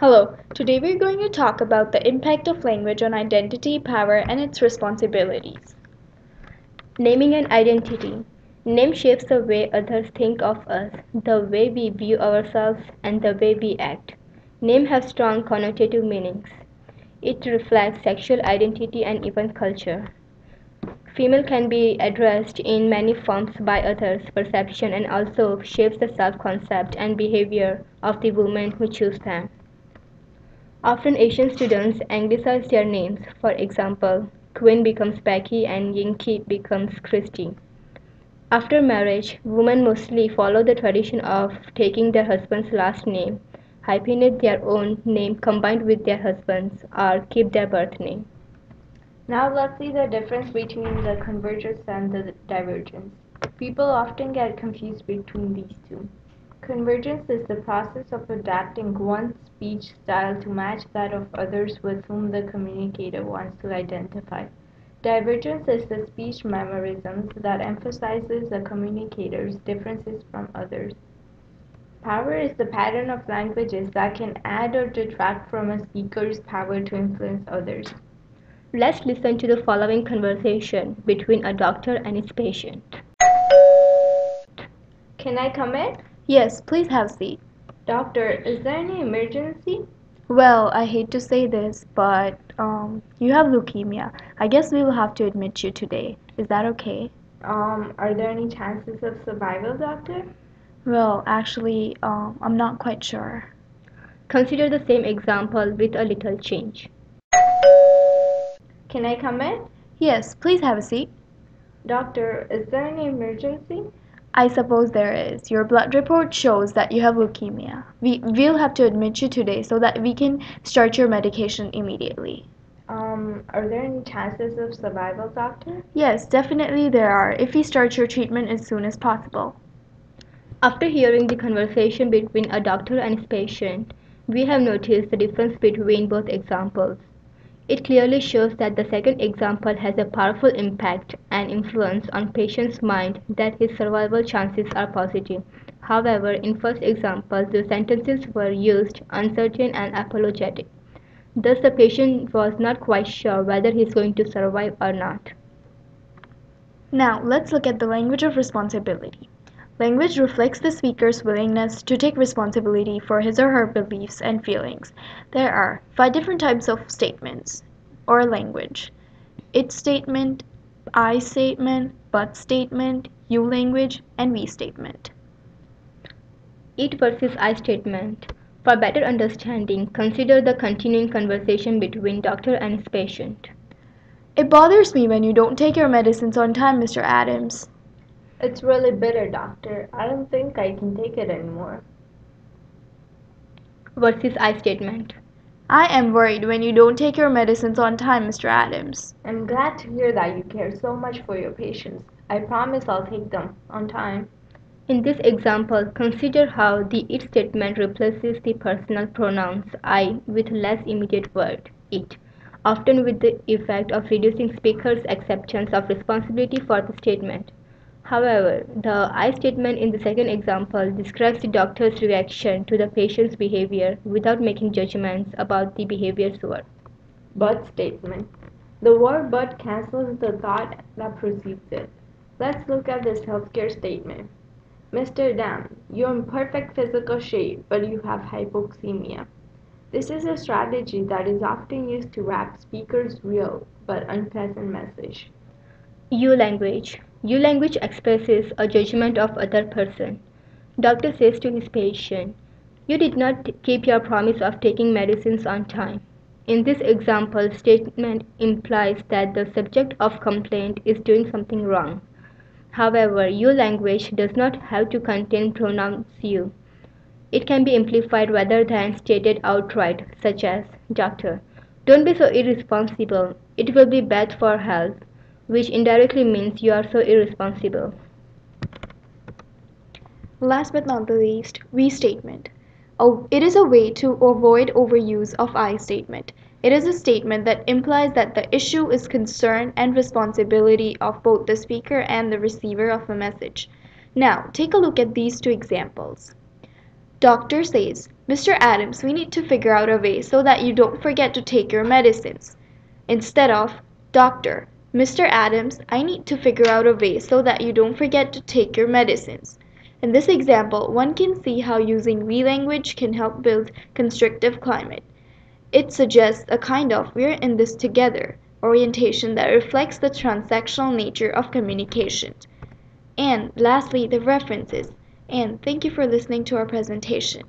Hello, today we're going to talk about the impact of language on identity, power, and its responsibilities. Naming an identity. Name shapes the way others think of us, the way we view ourselves, and the way we act. Name have strong connotative meanings. It reflects sexual identity and even culture. Female can be addressed in many forms by others' perception and also shapes the self-concept and behavior of the women who choose them. Often Asian students anglicize their names. For example, Quinn becomes Becky and Yinky becomes Christy. After marriage, women mostly follow the tradition of taking their husband's last name, hyphenate their own name combined with their husband's, or keep their birth name. Now let's see the difference between the convergence and the divergence. People often get confused between these two. Convergence is the process of adapting one's speech style to match that of others with whom the communicator wants to identify. Divergence is the speech mannerisms that emphasizes the communicator's differences from others. Power is the pattern of languages that can add or detract from a speaker's power to influence others. Let's listen to the following conversation between a doctor and his patient. Can I come in? Yes, please have a seat. Doctor, is there any emergency? Well, I hate to say this, but you have leukemia. I guess we will have to admit you today. Is that okay? Are there any chances of survival, doctor? Well, actually, I'm not quite sure. Consider the same example with a little change. Can I come in? Yes, please have a seat. Doctor, is there any emergency? I suppose there is. Your blood report shows that you have leukemia. We'll have to admit you today so that we can start your medication immediately. Are there any chances of survival, doctor? Yes, definitely there are, if we start your treatment as soon as possible. After hearing the conversation between a doctor and his patient, we have noticed the difference between both examples. It clearly shows that the second example has a powerful impact and influence on patient's mind that his survival chances are positive. However, in first example, the sentences were used uncertain and apologetic. Thus, the patient was not quite sure whether he is going to survive or not. Now, let's look at the language of responsibility. Language reflects the speaker's willingness to take responsibility for his or her beliefs and feelings. There are 5 different types of statements or language: it statement, I statement, but statement, you language, and we statement. It versus I statement. For better understanding, consider the continuing conversation between doctor and his patient. It bothers me when you don't take your medicines on time, Mr. Adams. It's really bitter, doctor. I don't think I can take it anymore. Versus I statement. I am worried when you don't take your medicines on time, Mr. Adams. I'm glad to hear that you care so much for your patients. I promise I'll take them on time. In this example, consider how the it statement replaces the personal pronouns I with less immediate word, it, often with the effect of reducing speaker's acceptance of responsibility for the statement. However, the I statement in the second example describes the doctor's reaction to the patient's behavior without making judgments about the behavior's worth. But statement. The word but cancels the thought that precedes it. Let's look at this healthcare statement. Mr. Dam, you're in perfect physical shape, but you have hypoxemia. This is a strategy that is often used to wrap speakers' real but unpleasant message. You language. You language expresses a judgment of other person. Doctor says to his patient, you did not keep your promise of taking medicines on time. In this example, statement implies that the subject of complaint is doing something wrong. However, you language does not have to contain pronouns you. It can be amplified rather than stated outright, such as, Doctor, don't be so irresponsible. It will be bad for health, which indirectly means you are so irresponsible. Last but not the least, we statement. Oh, it is a way to avoid overuse of I statement. It is a statement that implies that the issue is concern and responsibility of both the speaker and the receiver of a message. Now, take a look at these 2 examples. Doctor says, Mr. Adams, we need to figure out a way so that you don't forget to take your medicines. Instead of, Doctor, Mr. Adams, I need to figure out a way so that you don't forget to take your medicines. In this example, one can see how using we language can help build constructive climate. It suggests a kind of "we're in this together" orientation that reflects the transactional nature of communication. And lastly, the references. And thank you for listening to our presentation.